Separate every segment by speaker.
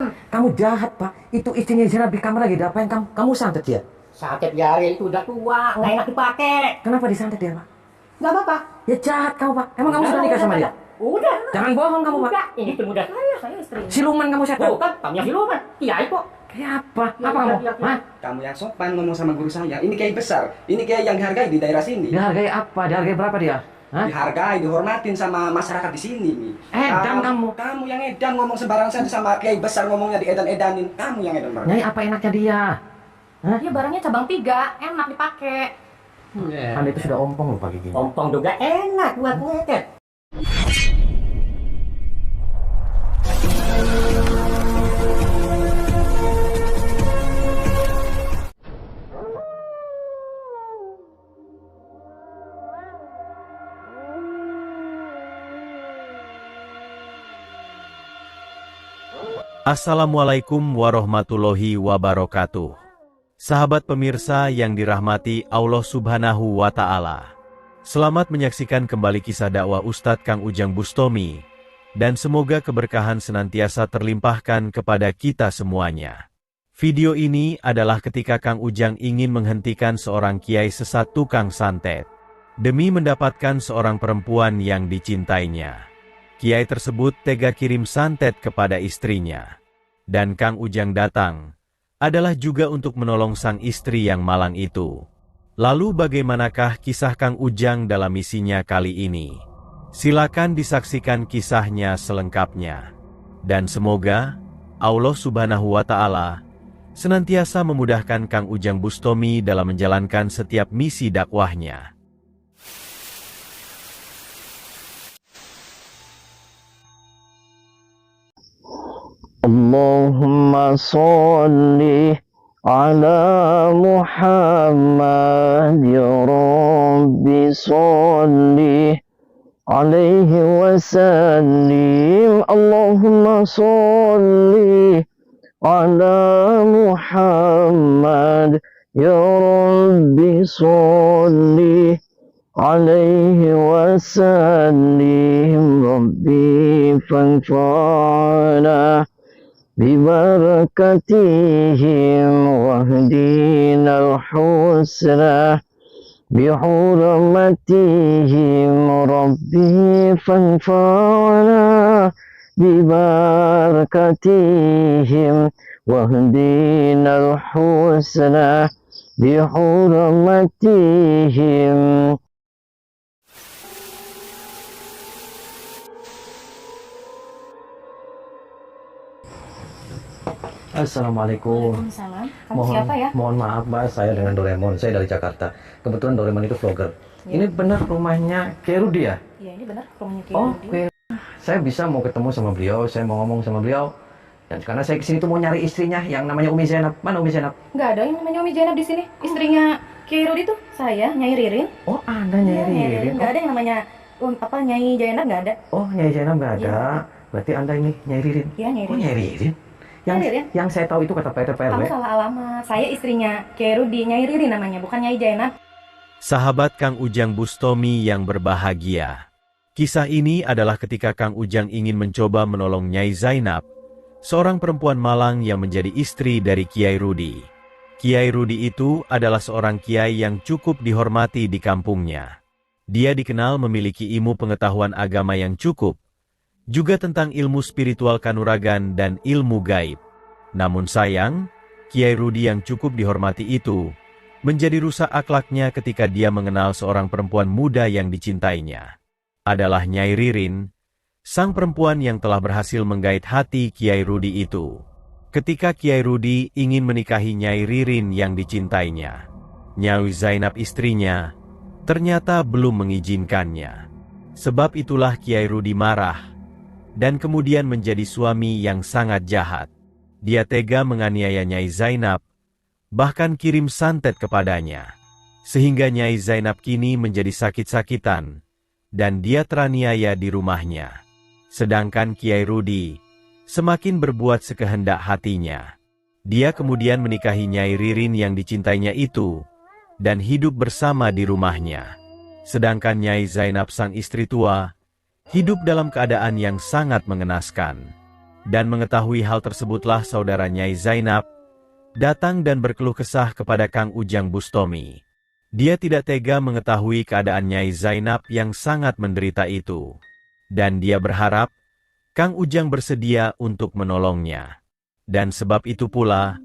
Speaker 1: Kamu jahat, Pak. Itu istrinya Zainab di kamar lagi. Apa yang kamu santet dia?
Speaker 2: Santet biarin, itu udah tua, nggak enak dipakai.
Speaker 1: Kenapa disantet dia, Pak?
Speaker 2: Nggak apa-apa.
Speaker 1: Ya jahat kamu, Pak. Emang kamu sudah nikah sama dia?
Speaker 2: Udah.
Speaker 1: Jangan bohong kamu, Pak.
Speaker 2: Udah. Ini tim udah saya istri.
Speaker 1: Siluman kamu setan.
Speaker 2: Bukan, kamu yang siluman. Kiai kok.
Speaker 1: Kayak apa?
Speaker 2: Ya,
Speaker 1: Apa kamu?
Speaker 2: ya.
Speaker 1: Hah?
Speaker 3: Kamu yang sopan ngomong sama guru saya. Ini kiai besar. Ini kiai yang dihargai di daerah sini.
Speaker 1: Dihargai apa? Dihargai berapa dia? Hah?
Speaker 3: Dihargai, dihormatin sama masyarakat di sini.
Speaker 1: Edan kamu.
Speaker 3: Kamu yang edan ngomong sembarang saja sama kiai besar ngomongnya diedan-edanin. Kamu yang edan banget.
Speaker 1: Nyai, apa enaknya dia? Hah?
Speaker 4: Dia barangnya cabang 3, enak dipakai.
Speaker 1: Anda itu sudah ompong loh pagi gini.
Speaker 2: Ompong juga enak buat ngeket.
Speaker 5: Assalamualaikum warahmatullahi wabarakatuh. Sahabat pemirsa yang dirahmati Allah Subhanahu wa Ta'ala. Selamat menyaksikan kembali kisah dakwah Ustadz Kang Ujang Bustomi, dan semoga keberkahan senantiasa terlimpahkan kepada kita semuanya. Video ini adalah ketika Kang Ujang ingin menghentikan seorang kiai sesat tukang santet, demi mendapatkan seorang perempuan yang dicintainya. Kiai tersebut tega kirim santet kepada istrinya. Dan Kang Ujang datang, adalah juga untuk menolong sang istri yang malang itu. Lalu bagaimanakah kisah Kang Ujang dalam misinya kali ini? Silakan disaksikan kisahnya selengkapnya. Dan semoga Allah Subhanahu wa Ta'ala senantiasa memudahkan Kang Ujang Bustomi dalam menjalankan setiap misi dakwahnya.
Speaker 6: Allahumma sholli ala Muhammad ya Rabbi sholli alaihi wasallim. Allahumma sholli ala Muhammad ya Rabbi sholli alaihi wasallim. Rabbi fanfa'na ببركتهم واهدنا الحسنى بحرمتهم ربي فانفعنا ببركتهم واهدنا الحسنى بحرمتهم.
Speaker 1: Assalamualaikum.
Speaker 4: Waalaikumsalam. Kamu siapa ya?
Speaker 1: Mohon maaf, Mbak. Saya dengan Doraemon. Saya dari Jakarta. Kebetulan Doraemon itu vlogger.
Speaker 4: Ya.
Speaker 1: Ini benar rumahnya Kiai Rudi ya?
Speaker 4: Iya, ini benar rumahnya Kiai
Speaker 1: Oh,
Speaker 4: Rudi.
Speaker 1: oke. Saya bisa mau ketemu sama beliau. Saya mau ngomong sama beliau. Dan karena saya kesini tuh mau nyari istrinya yang namanya Umi Zainab. Mana Umi Zainab?
Speaker 4: Nggak ada yang namanya Umi Zainab di sini. Istrinya Kiai Rudi tuh saya, Nyai Ririn.
Speaker 1: Oh, ada
Speaker 4: Iya,
Speaker 1: Nyai Ririn.
Speaker 4: Nggak ada yang namanya Nyai Zainab, nggak ada.
Speaker 1: Oh, Nyai Zainab nggak ada.
Speaker 4: Iya.
Speaker 1: Berarti Anda ini Nyai Ririn.
Speaker 4: Iya, Nyai
Speaker 1: Oh,
Speaker 4: Ririn.
Speaker 1: Nyai Ririn. Yang,
Speaker 4: Nyai Ririn.
Speaker 1: yang saya tahu itu kata PRT
Speaker 4: Kamu
Speaker 1: PRW.
Speaker 4: salah alamat. Saya istrinya Kiai Rudi, Nyai Ririn namanya, bukan Nyai Zainab.
Speaker 5: Sahabat Kang Ujang Bustomi yang berbahagia. Kisah ini adalah ketika Kang Ujang ingin mencoba menolong Nyai Zainab, seorang perempuan Malang yang menjadi istri dari Kiai Rudi. Kiai Rudi itu adalah seorang kiai yang cukup dihormati di kampungnya. Dia dikenal memiliki ilmu pengetahuan agama yang cukup, juga tentang ilmu spiritual kanuragan dan ilmu gaib. Namun sayang, Kiai Rudi yang cukup dihormati itu menjadi rusak akhlaknya ketika dia mengenal seorang perempuan muda yang dicintainya. Adalah Nyai Ririn, sang perempuan yang telah berhasil menggait hati Kiai Rudi itu. Ketika Kiai Rudi ingin menikahi Nyai Ririn yang dicintainya, Nyai Zainab istrinya ternyata belum mengizinkannya. Sebab itulah Kiai Rudi marah dan kemudian menjadi suami yang sangat jahat. Dia tega menganiaya Nyai Zainab, bahkan kirim santet kepadanya. Sehingga Nyai Zainab kini menjadi sakit-sakitan, dan dia teraniaya di rumahnya. Sedangkan Kiai Rudi semakin berbuat sekehendak hatinya. Dia kemudian menikahi Nyai Ririn yang dicintainya itu, dan hidup bersama di rumahnya. Sedangkan Nyai Zainab sang istri tua, hidup dalam keadaan yang sangat mengenaskan. Dan mengetahui hal tersebutlah saudara Nyai Zainab datang dan berkeluh kesah kepada Kang Ujang Bustomi. Dia tidak tega mengetahui keadaan Nyai Zainab yang sangat menderita itu. Dan dia berharap Kang Ujang bersedia untuk menolongnya. Dan sebab itu pula,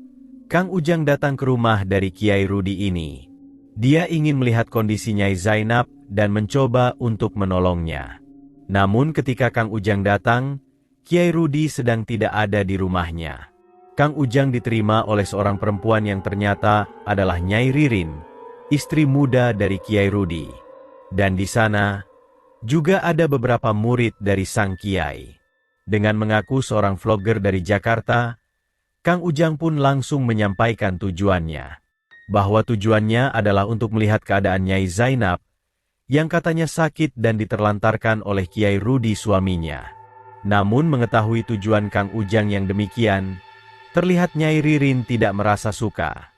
Speaker 5: Kang Ujang datang ke rumah dari Kiai Rudi ini. Dia ingin melihat kondisi Nyai Zainab dan mencoba untuk menolongnya. Namun ketika Kang Ujang datang, Kiai Rudi sedang tidak ada di rumahnya. Kang Ujang diterima oleh seorang perempuan yang ternyata adalah Nyai Ririn, istri muda dari Kiai Rudi. Dan di sana juga ada beberapa murid dari sang Kiai. Dengan mengaku seorang vlogger dari Jakarta, Kang Ujang pun langsung menyampaikan tujuannya. Bahwa tujuannya adalah untuk melihat keadaan Nyai Zainab yang katanya sakit dan diterlantarkan oleh Kiai Rudi suaminya. Namun mengetahui tujuan Kang Ujang yang demikian, terlihat Nyai Ririn tidak merasa suka.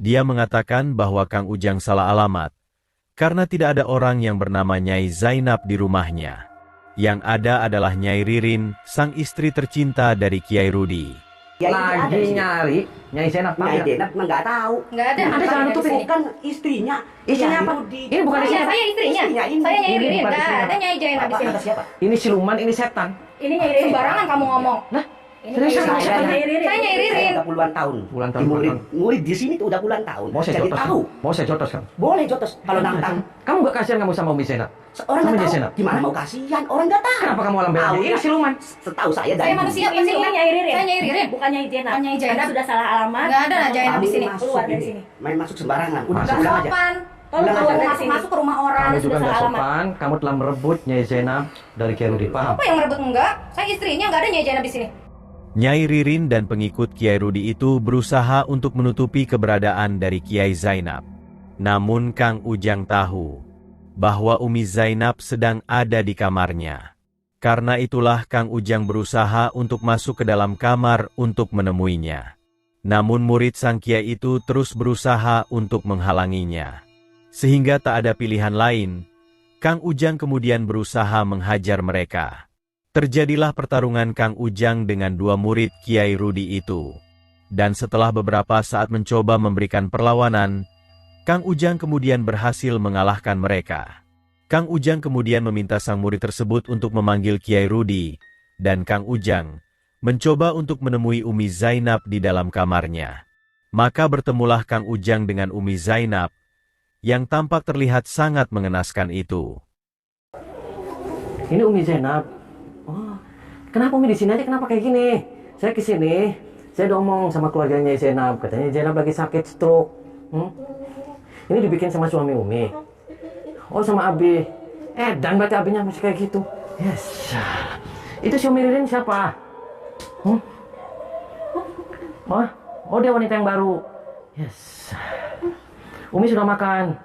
Speaker 5: Dia mengatakan bahwa Kang Ujang salah alamat, karena tidak ada orang yang bernama Nyai Zainab di rumahnya. Yang ada adalah Nyai Ririn, sang istri tercinta dari Kiai Rudi.
Speaker 1: Lagi nyari Nyai Zainab.
Speaker 7: Nyai Zainab mah nggak tahu.
Speaker 4: Nggak ada.
Speaker 1: Ada jangan tutup ini.
Speaker 7: Kan istrinya.
Speaker 1: Istrinya apa? Ini bukan
Speaker 4: Iya,
Speaker 1: istrinya.
Speaker 4: saya istrinya.
Speaker 7: Ini.
Speaker 4: Saya Nyai
Speaker 1: Ini
Speaker 4: Ririn.
Speaker 1: bukan
Speaker 4: Nggak
Speaker 1: istrinya.
Speaker 4: ada Nyai Zainab di sini.
Speaker 7: Kata siapa?
Speaker 1: Ini siluman, ini setan.
Speaker 4: Ini Nyai Ririn. Sembarangan kamu ngomong.
Speaker 1: Nah,
Speaker 4: Ini
Speaker 1: serius
Speaker 4: Nyai
Speaker 1: kamu
Speaker 4: Ririn.
Speaker 1: setan?
Speaker 4: Nyai Ririn. Saya Nyai
Speaker 7: Saya
Speaker 4: Ririn.
Speaker 7: udah puluhan tahun.
Speaker 1: Puluhan tahun,
Speaker 7: Murid,
Speaker 1: puluhan
Speaker 7: murid di sini tuh udah puluhan tahun.
Speaker 1: Mau saya
Speaker 7: Jadi
Speaker 1: jotos?
Speaker 7: tahu.
Speaker 1: Mau saya jotos kan?
Speaker 7: Boleh jotos kalau nantang.
Speaker 1: Kamu gak kasihan kamu sama Umi Zainab?
Speaker 7: Orang
Speaker 1: Sama
Speaker 7: nggak
Speaker 1: Nyai
Speaker 7: tahu.
Speaker 1: Zainab?
Speaker 7: Gimana mau kasihan? Orang nggak tahu.
Speaker 1: Kenapa kamu alam
Speaker 7: Tahu
Speaker 1: bela? Ini
Speaker 7: ya.
Speaker 1: siluman.
Speaker 7: Setahu saya
Speaker 4: Saya manusia
Speaker 8: Ini Nyai Ririn.
Speaker 4: Saya Nyai Ririn.
Speaker 8: Bukan Nyai Zainab.
Speaker 4: Bukan Nyai Zainab.
Speaker 8: Anda sudah salah alamat.
Speaker 4: Nggak ada Zainab di sini.
Speaker 7: Masuk
Speaker 4: Keluar dari
Speaker 7: ini.
Speaker 4: sini.
Speaker 7: Main masuk sembarangan. Udah
Speaker 1: Masuk.
Speaker 7: pulang aja.
Speaker 4: Sopan. Tolong
Speaker 7: Udah
Speaker 4: kalau
Speaker 7: aja.
Speaker 4: masuk ke rumah orang
Speaker 1: Kamu
Speaker 4: sudah
Speaker 1: juga
Speaker 4: salah
Speaker 1: gak
Speaker 4: alamat.
Speaker 1: sopan. Kamu telah merebut Nyai Zainab dari Kiai Rudi. Paham?
Speaker 4: Apa yang merebut enggak? Saya istrinya, nggak ada Nyai Zainab di sini.
Speaker 5: Nyai Ririn dan pengikut Kiai Rudi itu berusaha untuk menutupi keberadaan dari Kiai Zainab. Namun Kang Ujang tahu bahwa Umi Zainab sedang ada di kamarnya. Karena itulah Kang Ujang berusaha untuk masuk ke dalam kamar untuk menemuinya. Namun murid sang Kiai itu terus berusaha untuk menghalanginya. Sehingga tak ada pilihan lain, Kang Ujang kemudian berusaha menghajar mereka. Terjadilah pertarungan Kang Ujang dengan dua murid Kiai Rudi itu. Dan setelah beberapa saat mencoba memberikan perlawanan, Kang Ujang kemudian berhasil mengalahkan mereka. Kang Ujang kemudian meminta sang murid tersebut untuk memanggil Kiai Rudi, dan Kang Ujang mencoba untuk menemui Umi Zainab di dalam kamarnya. Maka bertemulah Kang Ujang dengan Umi Zainab, yang tampak terlihat sangat mengenaskan itu.
Speaker 1: Ini Umi Zainab. Oh, kenapa Umi di sini aja? Kenapa kayak gini? Saya ke sini, saya udah ngomong sama keluarganya Zainab. Katanya Zainab lagi sakit stroke. Ini dibikin sama suami Umi. Oh, sama Abi. Dan berarti Abinya masih kayak gitu. Yes. Itu si Umi Ririn siapa? Oh, dia wanita yang baru. Yes. Umi sudah makan.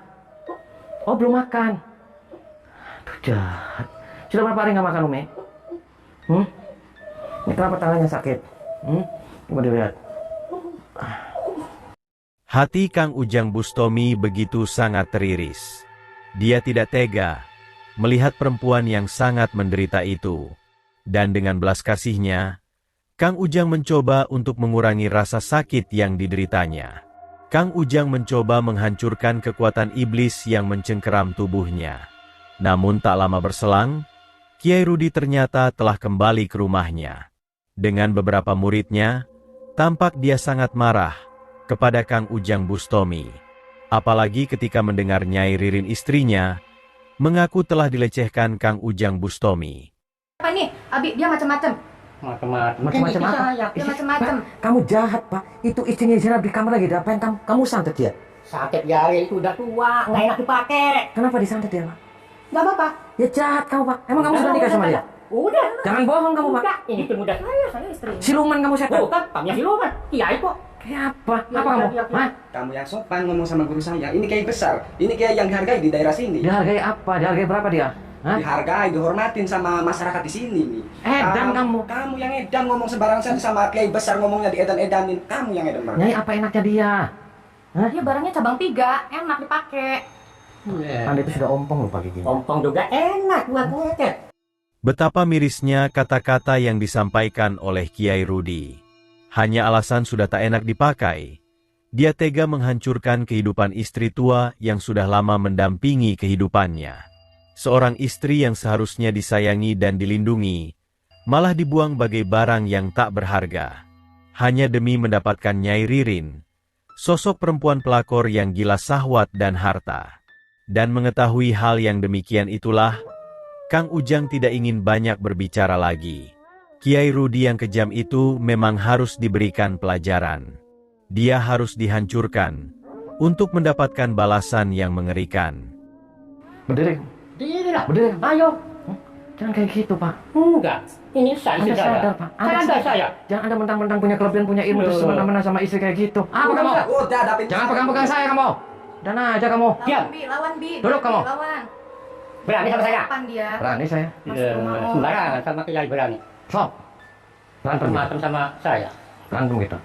Speaker 1: Oh, belum makan. Aduh, jahat. Sudah berapa hari nggak makan, Umi? Ini kenapa tangannya sakit? Coba dilihat.
Speaker 5: Hati Kang Ujang Bustomi begitu sangat teriris. Dia tidak tega melihat perempuan yang sangat menderita itu. Dan dengan belas kasihnya, Kang Ujang mencoba untuk mengurangi rasa sakit yang dideritanya. Kang Ujang mencoba menghancurkan kekuatan iblis yang mencengkeram tubuhnya. Namun tak lama berselang, Kiai Rudi ternyata telah kembali ke rumahnya. Dengan beberapa muridnya, tampak dia sangat marah kepada Kang Ujang Bustomi. Apalagi ketika mendengar Nyai Ririn istrinya mengaku telah dilecehkan Kang Ujang Bustomi.
Speaker 4: Apa nih? Abi, dia macam-macam.
Speaker 1: Macam-macam apa?
Speaker 4: Dia macam-macam.
Speaker 1: Kamu jahat, Pak. Itu istrinya Zainab di kamar lagi diapain kamu? Kamu santet dia.
Speaker 2: Sakit jari itu udah tua, nggak enak dipakai.
Speaker 1: Kenapa disantet dia, Pak?
Speaker 2: Nggak apa-apa.
Speaker 1: Ya jahat kamu, Pak. Emang kamu sudah nikah sama dia?
Speaker 2: Udah.
Speaker 1: Jangan bohong kamu, Pak.
Speaker 2: Udah. Ini pemuda saya istrinya.
Speaker 1: Siluman kamu setan.
Speaker 2: Bukan, kamu yang siluman. Kiai kok.
Speaker 1: Kayak apa? Apa kamu? Hah?
Speaker 3: Kamu yang sopan ngomong sama guru saya. Ini kiai besar. Ini kiai yang dihargai di daerah sini.
Speaker 1: Dihargai apa? Dihargai berapa dia? Hah?
Speaker 3: Dihargai, dihormatin sama masyarakat di sini nih.
Speaker 1: Edan kamu.
Speaker 3: Kamu yang edan ngomong sembarang saja sama kiai besar ngomongnya di edan-edanin. Kamu yang edan banget.
Speaker 1: Nyai, apa enaknya dia? Hah?
Speaker 4: Dia barangnya cabang 3, enak dipakai.
Speaker 1: Anda itu sudah ompong loh pagi gini.
Speaker 2: Ompong juga enak buat buket.
Speaker 5: Betapa mirisnya kata-kata yang disampaikan oleh Kiai Rudi. Hanya alasan sudah tak enak dipakai, dia tega menghancurkan kehidupan istri tua yang sudah lama mendampingi kehidupannya. Seorang istri yang seharusnya disayangi dan dilindungi, malah dibuang bagai barang yang tak berharga. Hanya demi mendapatkan Nyai Ririn, sosok perempuan pelakor yang gila syahwat dan harta. Dan mengetahui hal yang demikian itulah, Kang Ujang tidak ingin banyak berbicara lagi. Kiai Rudi yang kejam itu memang harus diberikan pelajaran. Dia harus dihancurkan untuk mendapatkan balasan yang mengerikan.
Speaker 1: Berdiri.
Speaker 2: Diri lah.
Speaker 1: Berdiri.
Speaker 2: Ayo.
Speaker 1: Jangan kayak gitu, Pak.
Speaker 2: Enggak. Ini saya
Speaker 1: Anda
Speaker 2: saudara.
Speaker 1: sadar, Pak. Anda
Speaker 2: Sadar
Speaker 1: sadar.
Speaker 2: saya.
Speaker 1: Jangan Anda mentang-mentang punya kelebihan, punya ilmu, terus semena-mena sama istri kayak gitu. Apa kamu?
Speaker 3: Udah, David.
Speaker 1: Jangan pegang-pegang saya kamu. Dan aja kamu.
Speaker 2: Diam.
Speaker 4: Lawan Bi.
Speaker 1: Duduk kamu.
Speaker 4: Lawan.
Speaker 2: Berani sama saya.
Speaker 4: Kapan dia?
Speaker 1: Berani saya.
Speaker 2: Sembarangan sama Kiai berani.
Speaker 1: Stop. Berantem gitu.
Speaker 2: Macam sama saya.
Speaker 1: Berantem gitu.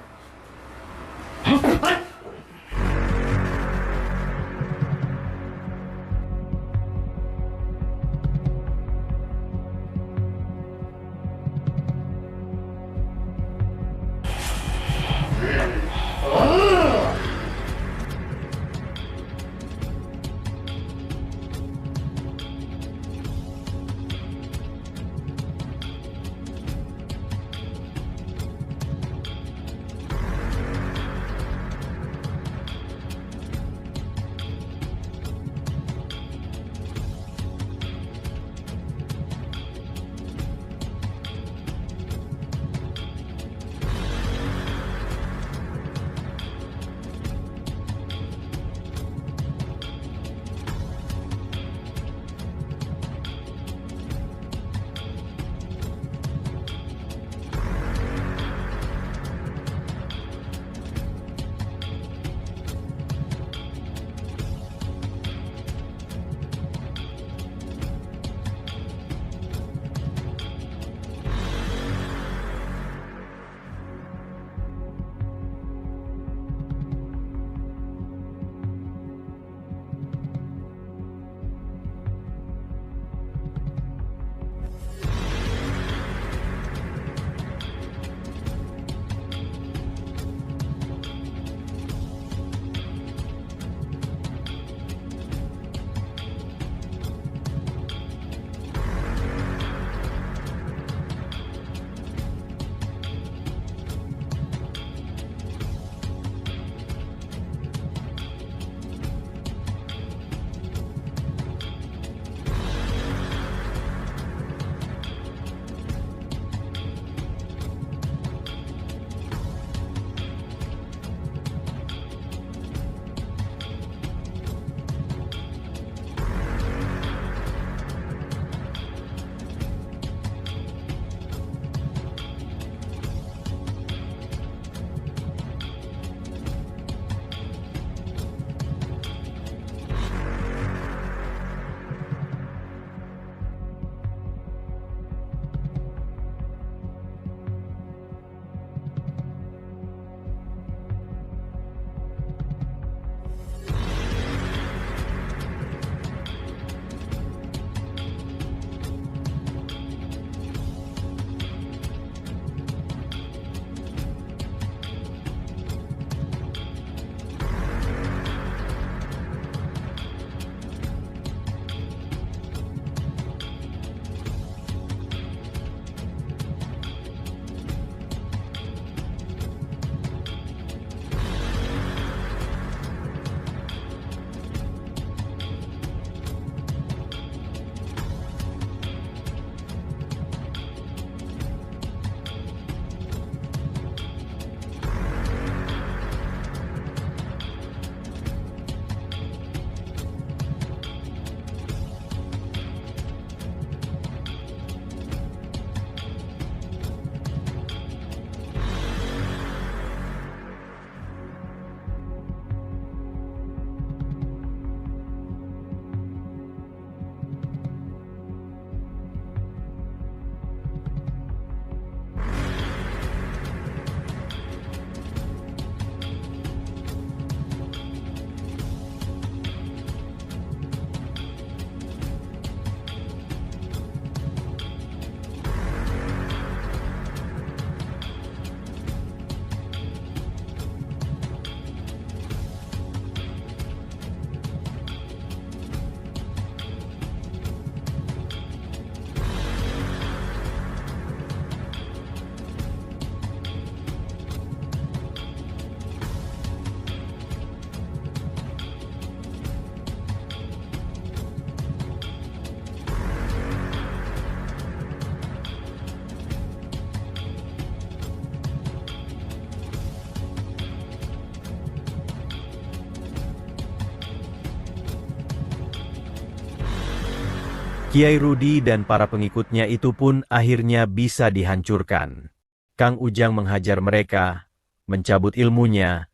Speaker 5: Kiai Rudi dan para pengikutnya itu pun akhirnya bisa dihancurkan. Kang Ujang menghajar mereka, mencabut ilmunya,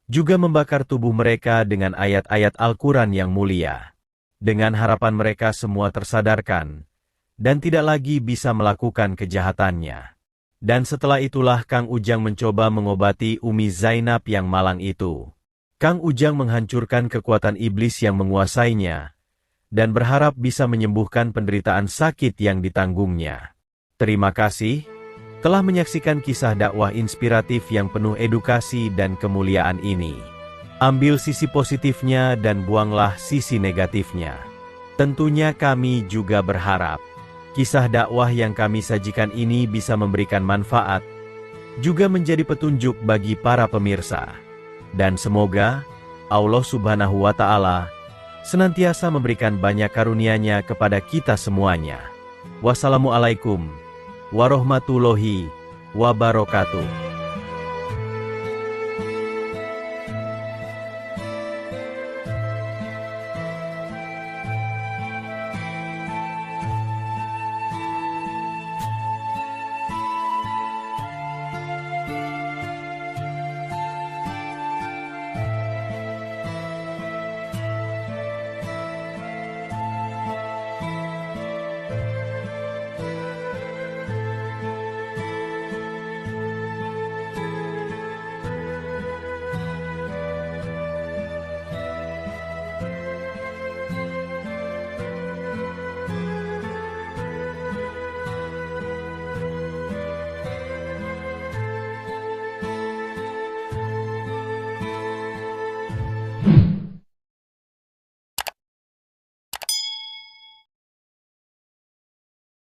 Speaker 5: juga membakar tubuh mereka dengan ayat-ayat Al-Quran yang mulia. Dengan harapan mereka semua tersadarkan, dan tidak lagi bisa melakukan kejahatannya. Dan setelah itulah Kang Ujang mencoba mengobati Umi Zainab yang malang itu. Kang Ujang menghancurkan kekuatan iblis yang menguasainya, dan berharap bisa menyembuhkan penderitaan sakit yang ditanggungnya. Terima kasih telah menyaksikan kisah dakwah inspiratif yang penuh edukasi dan kemuliaan ini. Ambil sisi positifnya dan buanglah sisi negatifnya. Tentunya kami juga berharap kisah dakwah yang kami sajikan ini bisa memberikan manfaat, juga menjadi petunjuk bagi para pemirsa. Dan semoga Allah Subhanahu wa Ta'ala senantiasa memberikan banyak karunia-Nya kepada kita semuanya. Wassalamualaikum warahmatullahi wabarakatuh.